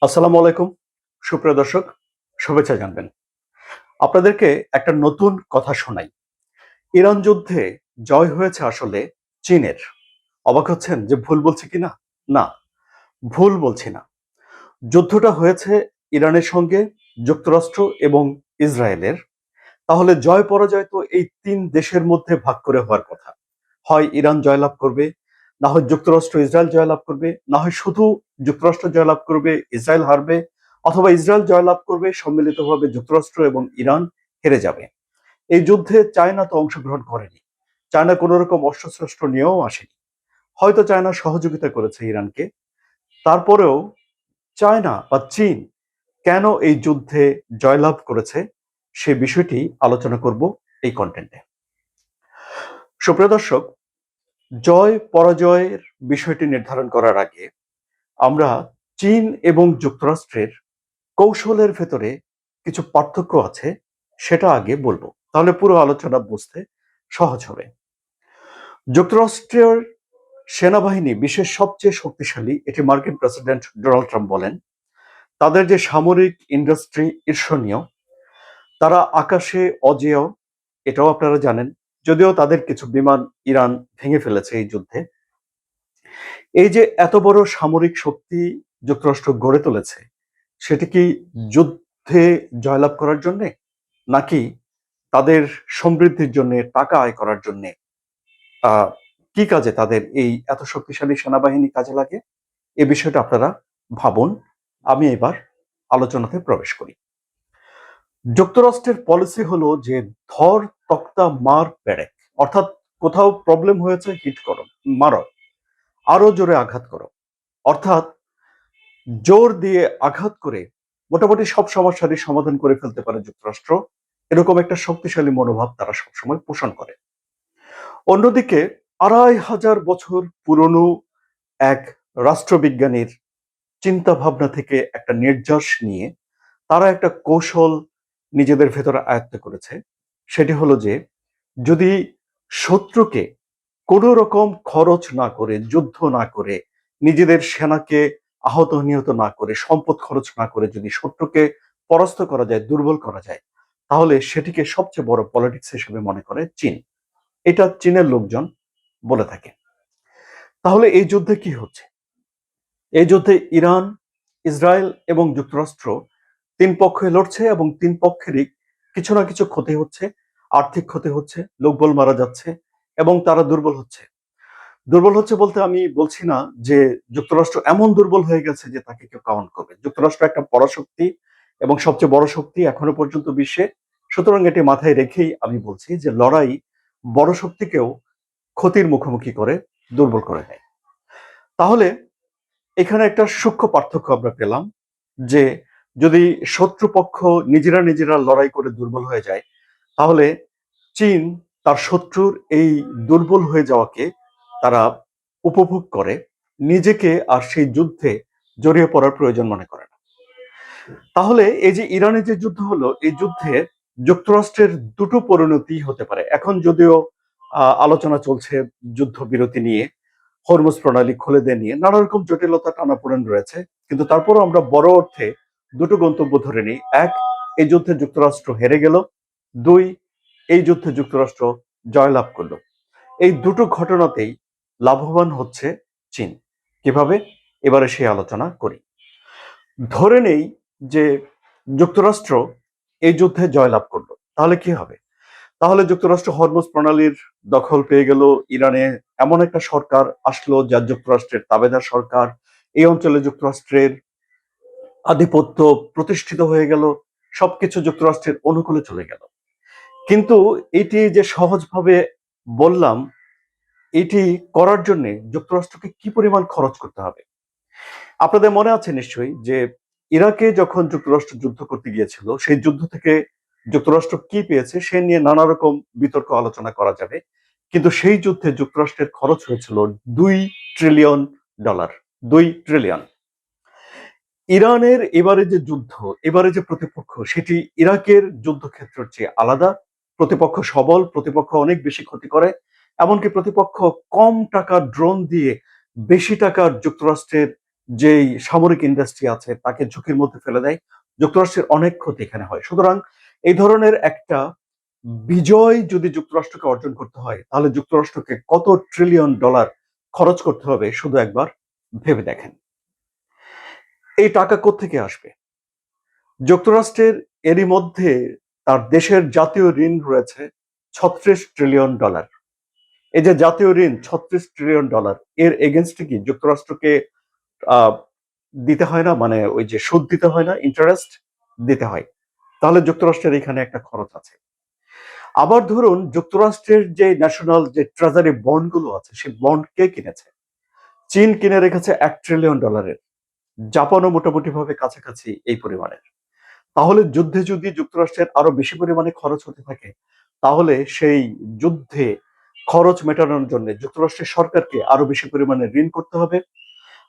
আসসালামু আলাইকুম সুপ্রিয় দর্শক, শুভেচ্ছা জানবেন। আপনাদেরকে একটা নতুন কথা শোনাই। ইরান যুদ্ধে জয় হয়েছে আসলে চীনের। অবাক হচ্ছেন যে ভুল বলছি কিনা? না, ভুল বলছি না। যুদ্ধটা হয়েছে ইরানের সঙ্গে যুক্তরাষ্ট্র এবং ইসরায়েলের। তাহলে জয় পরাজয় তো এই তিন দেশের মধ্যে ভাগ করে হওয়ার কথা। হয় ইরান জয়লাভ করবে, না হয় যুক্তরাষ্ট্র ইসরায়েল জয়লাভ করবে, না হয় শুধু যুক্তরাষ্ট্র জয়লাভ করবে ইসরায়েল হারবে, অথবা ইসরায়েল জয়লাভ করবে সম্মিলিতভাবে যুক্তরাষ্ট্র এবং ইরান হেরে যাবে। এই যুদ্ধে চায়না তো অংশগ্রহণ করেনি। চায়না কোনো রকম অস্ত্রশস্ত্র নিয়েও আসেনি। হয়তো চায়না সহযোগিতা করেছে ইরানকে। তারপরেও চায়না বা চীন কেন এই যুদ্ধে জয়লাভ করেছে সে বিষয়টি আলোচনা করব এই কন্টেন্টে। সুপ্রিয় দর্শক, জয় পরাজয়ের বিষয়টি নির্ধারণ করার আগে আমরা চীন এবং যুক্তরাষ্ট্রের কৌশলের ভেতরে কিছু পার্থক্য আছে সেটা আগে বলবো, তাহলে পুরো আলোচনা বুঝতে সহজ হবে। যুক্তরাষ্ট্রের সেনাবাহিনী বিশ্বের সবচেয়ে শক্তিশালী, এটি মার্কিন প্রেসিডেন্ট ডোনাল্ড ট্রাম্প বলেন। তাদের যে সামরিক ইন্ডাস্ট্রি ঈর্ষণীয়, তারা আকাশে অজেয়, এটাও আপনারা জানেন। যদিও তাদের কিছু বিমান ইরান ভেঙে ফেলেছে এই যুদ্ধে। এই যে এত বড় সামরিক শক্তি যুক্তরাষ্ট্র গড়ে তুলেছে, সেটি কি যুদ্ধে জয়লাভ করার জন্যে, নাকি তাদের সমৃদ্ধির জন্য, টাকা আয় করার জন্য? কি কাজে তাদের এই এত শক্তিশালী সেনাবাহিনী কাজে লাগে? এ বিষয়টা আপনারা ভাবুন। আমি এবার আলোচনাতে প্রবেশ করি। যুক্তরাষ্ট্রের পলিসি হলো যে ধর তক্তা মার পেরেক, অর্থাৎ কোথাও প্রবলেম হয়েছে হিট করো, মারো, আরো জোরে আঘাত করো। অর্থাৎ জোর দিয়ে আঘাত করে মোটামুটি সব সমস্যারই সমাধান করে ফেলতে পারে যুক্তরাষ্ট্র, এরকম একটা শক্তিশালী মনোভাব তারা সবসময় পোষণ করে। অন্যদিকে ২৫০০ বছর পুরনো এক রাষ্ট্রবিজ্ঞানীর চিন্তা ভাবনা থেকে একটা নির্যাস নিয়ে তারা একটা কৌশল নিজেদের ভেতরে আয়ত্ত করেছে। সেটি হলো যে যদি শত্রুকে কোনো রকম খরচ না করে, যুদ্ধ না করে, নিজেদের সেনাকে আহত নিহত না করে, সম্পদ খরচ না করে যদি শত্রুকে পরাস্ত করা যায়, দুর্বল করা যায়, তাহলে সেটিকে সবচেয়ে বড় পলিটিক্স হিসেবে মনে করে চীন। এটা চীনের লোকজন বলে থাকে। তাহলে এই যুদ্ধে কি হচ্ছে? এই যুদ্ধে ইরান, ইসরায়েল এবং যুক্তরাষ্ট্র তিন পক্ষে লড়ছে এবং তিন পক্ষেরই কিছু না কিছু ক্ষতি হচ্ছে। আর্থিক ক্ষতি হচ্ছে, লোকবল মারা যাচ্ছে এবং তারা দুর্বল হচ্ছে। দুর্বল হচ্ছে বলতে আমি বলছি না যে যুক্তরাষ্ট্র এমন দুর্বল হয়ে গেছে যে তাকে কেউ কাউন্ট করবে। যুক্তরাষ্ট্র একটা পরাশক্তি এবং সবচেয়ে বড় শক্তি এখনো পর্যন্ত বিশ্বে। সুতরাং এটি মাথায় রেখেই আমি বলছি যে লড়াই বড় শক্তিকেও ক্ষতির মুখোমুখি করে দুর্বল করে দেয়। তাহলে এখানে একটা সূক্ষ্ম পার্থক্য আমরা পেলাম যে যদি শত্রুপক্ষ নিজেরা নিজেরা লড়াই করে দুর্বল হয়ে যায়, তাহলে চীন তার শত্রুর এই দুর্বল হয়ে যাওয়াকে তারা উপভোগ করে, নিজেকে আর সেই যুদ্ধে জড়িয়ে পড়ার প্রয়োজন মনে করে না। তাহলে এই যে ইরানের যে যুদ্ধ হলো, এই যুদ্ধে যুক্তরাষ্ট্রের দুটো পরিণতি হতে পারে। এখন যদিও আলোচনা চলছে যুদ্ধবিরতি নিয়ে, হরমুজ প্রণালী খুলে দেয়া নিয়ে নানা রকম জটিলতা টানাপোড়েন রয়েছে, কিন্তু তারপরও আমরা বড় অর্থে দুটো গন্তব্য ধরে নিই। এক, এই যুদ্ধে যুক্তরাষ্ট্র হেরে গেল। দুই, এই যুদ্ধে যুক্তরাষ্ট্র জয়লাভ করলো। এই দুটো ঘটনাতেই লাভবান হচ্ছে চীন। কিভাবে? এবারে সেই আলোচনা করি। ধরে নেই যে যুক্তরাষ্ট্র এই যুদ্ধে জয়লাভ করলো, তাহলে কি হবে? তাহলে যুক্তরাষ্ট্র হরমুজ প্রণালীর দখল পেয়ে গেল। ইরানে এমন একটা সরকার আসলো যা যুক্তরাষ্ট্রের তাবেদার সরকার। এই অঞ্চলে যুক্তরাষ্ট্রের আধিপত্য প্রতিষ্ঠিত হয়ে গেল। সবকিছু যুক্তরাষ্ট্রের অনুকূলে চলে গেল। কিন্তু এটি যে সহজভাবে বললাম, এটি করার জন্য যুক্তরাষ্ট্রকে কি পরিমাণ খরচ করতে হবে? আপনাদের মনে আছে নিশ্চয়ই যে ইরাকে যখন যুক্তরাষ্ট্র যুদ্ধ করতে গিয়েছিল, সেই যুদ্ধ থেকে যুক্তরাষ্ট্র কি পেয়েছে সে নিয়ে নানা রকম বিতর্ক আলোচনা করা যাবে। কিন্তু সেই যুদ্ধে যুক্তরাষ্ট্রের খরচ হয়েছিল $2 ট্রিলিয়ন। 2 ট্রিলিয়ন। ইরানের এবারে যে যুদ্ধ, এবারে যে প্রতিপক্ষ, সেটি ইরাকের যুদ্ধক্ষেত্রের চেয়ে আলাদা। প্রতিপক্ষ সবল, প্রতিপক্ষ অনেক বেশি ক্ষতি করে। এমনকি প্রতিপক্ষ কম টাকা ড্রোন দিয়ে বেশি টাকার যুক্তরাষ্ট্রের যেই সামরিক ইন্ডাস্ট্রি আছে তাকে ঝুঁকির মধ্যে ফেলে দেয়। যুক্তরাষ্ট্রের অনেক ক্ষতি এখানে হয়। সুতরাং এই ধরনের একটা বিজয় যদি যুক্তরাষ্ট্রকে অর্জন করতে হয়, তাহলে যুক্তরাষ্ট্রকে কত ট্রিলিয়ন ডলার খরচ করতে হবে শুধু একবার ভেবে দেখেন। এই টাকা কোত্থেকে আসবে? যুক্তরাষ্ট্রের এরই মধ্যে তার দেশের জাতীয় ঋণ রয়েছে $36 ট্রিলিয়ন। এই যে জাতীয় ঋণ $36 ট্রিলিয়ন, এর এগেনস্টে কি যুক্তরাষ্ট্রকে আহ, দিতে হয় না, মানে ওই যে সুদ দিতে হয় না, ইন্টারেস্ট দিতে হয়। তাহলে যুক্তরাষ্ট্রের এখানে একটা খরচ আছে। আবার ধরুন যুক্তরাষ্ট্রের যে ন্যাশনাল যে ট্রেজারি বন্ড গুলো আছে, সেই বন্ড কে কিনেছে? চীন কিনে রেখেছে $1 ট্রিলিয়ন। জাপানও মোটামুটি ভাবে কাছাকাছি এই পরিমাণের। তাহলে যুদ্ধে যদি যুক্তরাষ্ট্রের আরো বেশি পরিমাণে খরচ হতে থাকে, তাহলে সেই যুদ্ধে খরচ মেটানোর জন্য যুক্তরাষ্ট্রের সরকারকে আরো বেশি পরিমাণে ঋণ করতে হবে।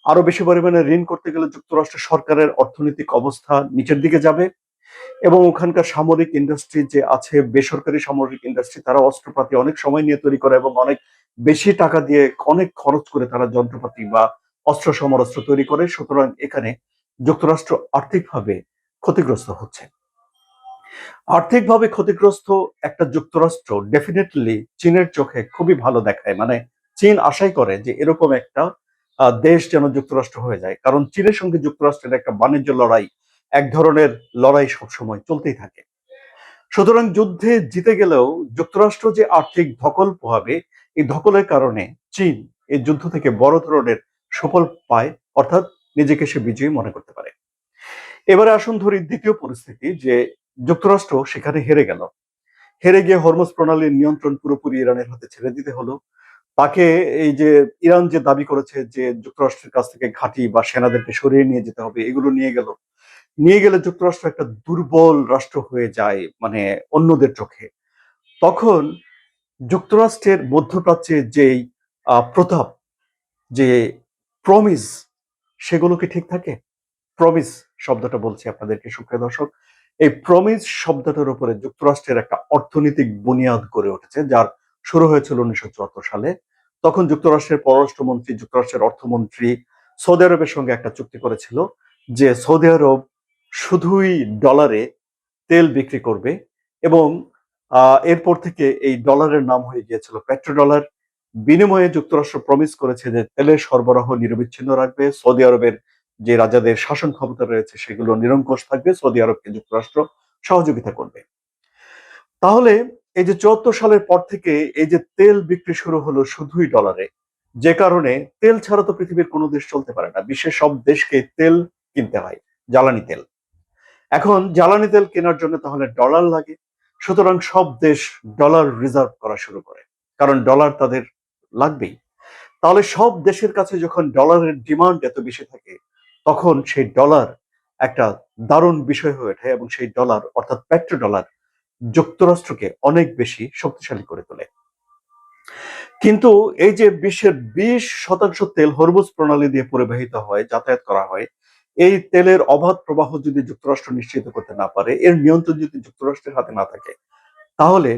আরো বেশি পরিমাণে ঋণ করতে গেলে যুক্তরাষ্ট্রের সরকারের অর্থনৈতিক অবস্থা নিচের দিকে যাবে এবং ওখানকার সামরিক ইন্ডাস্ট্রি যে আছে, বেসরকারি সামরিক ইন্ডাস্ট্রি, তারা অস্ত্রপাতি অনেক সময় নিয়ে তৈরি করে এবং অনেক বেশি টাকা দিয়ে অনেক খরচ করে তারা যন্ত্রপাতি বা অস্ত্র সমরাস্ত্র তৈরি করে। সুতরাং এখানে যুক্তরাষ্ট্র আর্থিকভাবে ক্ষতিগ্রস্ত হচ্ছে। আর্থিকভাবে ক্ষতিগ্রস্ত একটা যুক্তরাষ্ট্র ডেফিনেটলি চীনের চোখে খুবই ভালো দেখায়। মানে চীন আশাই করে যে এরকম একটা দেশ যেন যুক্তরাষ্ট্র হয়ে যায়, কারণ চীনের সঙ্গে যুক্তরাষ্ট্রের একটা বাণিজ্য লড়াই, এক ধরনের লড়াই সবসময় চলতেই থাকে। সুতরাং যুদ্ধে জিতে গেলেও যুক্তরাষ্ট্র যে আর্থিক ধকল পোহাবে, এই ধকলের কারণে চীন এই যুদ্ধ থেকে বড় ধরনের সুফল পায়, অর্থাৎ নিজেকে সে বিজয়ী মনে করতে পারে। এবারে আসুন ধরি দ্বিতীয় পরিস্থিতি, যে যুক্তরাষ্ট্র সেখানে হেরে গেল। হেরে গিয়ে হরমুজ প্রণালীর নিয়ন্ত্রণ পুরোপুরি ইরানের হাতে ছেড়ে দিতে হলো তাকে। এই যে ইরান যে দাবি করেছে যে যুক্তরাষ্ট্রের কাছ থেকে ঘাঁটি বা সেনাদেরকে সরিয়ে নিয়ে যেতে হবে, এগুলো নিয়ে গেলে যুক্তরাষ্ট্র একটা দুর্বল রাষ্ট্র হয়ে যায় মানে অন্যদের চোখে। তখন যুক্তরাষ্ট্রের মধ্যপ্রাচ্যের যেই প্রতাপ, যে প্রমিস, সেগুলো কি ঠিক থাকে? প্রমিস শব্দটা বলছি আপনাদেরকে সুপ্রিয় দর্শক, এই প্রমিস শব্দটার উপরে যুক্তরাষ্ট্রের একটা অর্থনৈতিক বুনিয়াদ গড়ে উঠেছে, যার শুরু হয়েছিল 1974 সালে। তখন যুক্তরাষ্ট্রের পররাষ্ট্রমন্ত্রী, যুক্তরাষ্ট্রের অর্থমন্ত্রী সৌদি আরবের সঙ্গে একটা চুক্তি করেছিল যে সৌদি আরব শুধুই ডলারে তেল বিক্রি করবে এবং এরপর থেকে এই ডলারের নাম হয়ে গিয়েছিল পেট্রোডলার। বিনিময়ে যুক্তরাষ্ট্র প্রমিস করেছে যে তেলের সরবরাহ নিরবিচ্ছিন্ন রাখবে, সৌদি আরবের যে রাজাদের শাসন ক্ষমতা রয়েছে সেগুলো নিরঙ্কুশ থাকবে, সৌদি আরবকে যুক্তরাষ্ট্র সহযোগিতা করবে। তাহলে এই যে 74 সালের পর থেকে এই যে তেল বিক্রি শুরু হলো শুধুই ডলারে, যে কারণে তেল ছাড়া তো পৃথিবীর কোনো দেশ চলতে পারে না, বিশ্বের সব দেশকে তেল কিনতে হয়, জ্বালানি তেল। এখন জ্বালানি তেল কেনার জন্য তাহলে ডলার লাগে। সুতরাং সব দেশ ডলার রিজার্ভ করা শুরু করে, কারণ ডলার তাদের লাগবেই। তাহলে সব দেশের কাছে যখন ডলারের ডিমান্ড এত বেশি থাকে, তখন সেই ডলার একটা দারুণ বিষয় হয়ে ওঠে এবং সেই ডলার অর্থাৎ পেট্রো ডলার যুক্তরাষ্ট্রকে অনেক বেশি শক্তিশালী করে তোলে। কিন্তু এই যে বিশ্বের 20% তেল হরমুজ প্রণালী দিয়ে পরিবাহিত হয়, যাতায়াত করা হয়, এই তেলের অবাধ প্রবাহ যদি যুক্তরাষ্ট্র নিশ্চিত করতে না পারে, এর নিয়ন্ত্রণ যদি যুক্তরাষ্ট্রের হাতে না থাকে, তাহলে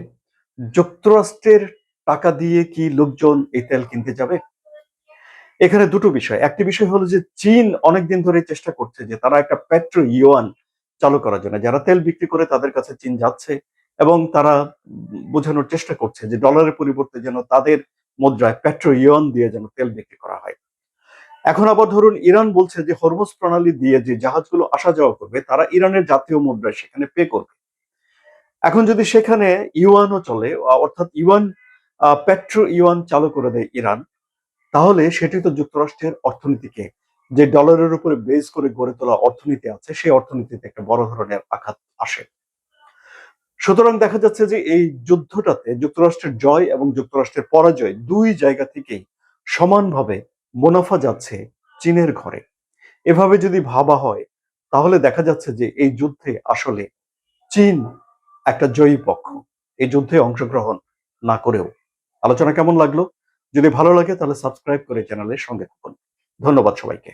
যুক্তরাষ্ট্রের টাকা দিয়ে কি লোকজন এই তেল কিনতে যাবে? এখানে দুটো বিষয়। একটি বিষয় হলো যে চীন অনেকদিন ধরে চেষ্টা করছে যে তারা একটা পেট্রো ইউয়ান চালু করার জন্য, যারা তেল বিক্রি করে তাদের কাছে চীন যাচ্ছে এবং তারা বোঝানোর চেষ্টা করছে যে ডলারের পরিবর্তে যেন তাদের মুদ্রায় পেট্রো ইউয়ান দিয়ে যেন তেল বিক্রি করা হয়। এখন আবার ধরুন ইরান বলছে যে হরমুজ প্রণালী দিয়ে যে জাহাজগুলো আসা যাওয়া করবে, তারা ইরানের জাতীয় মুদ্রায় সেখানে পে করবে। এখন যদি সেখানে ইউয়ানও চলে, অর্থাৎ ইউয়ান, পেট্রো ইউয়ান চালু করে দেয় ইরান, তাহলে সেটি তো যুক্তরাষ্ট্রের অর্থনীতিকে, যে ডলারের উপরে বেস করে গড়ে তোলা অর্থনীতি আছে, সেই অর্থনীতিতে একটা বড় ধরনের আঘাত আসে। সুতরাং দেখা যাচ্ছে যে এই যুদ্ধটাতে যুক্তরাষ্ট্রের জয় এবং যুক্তরাষ্ট্রের পরাজয় দুই জায়গা থেকেই সমানভাবে মুনাফা যাচ্ছে চীনের ঘরে। এভাবে যদি ভাবা হয়, তাহলে দেখা যাচ্ছে যে এই যুদ্ধে আসলে চীন একটা জয়ী পক্ষ, এই যুদ্ধে অংশগ্রহণ না করেও। আলোচনা কেমন লাগলো? যদি ভালো লাগে তাহলে সাবস্ক্রাইব করে চ্যানেলের সঙ্গে থাকুন। ধন্যবাদ সবাইকে।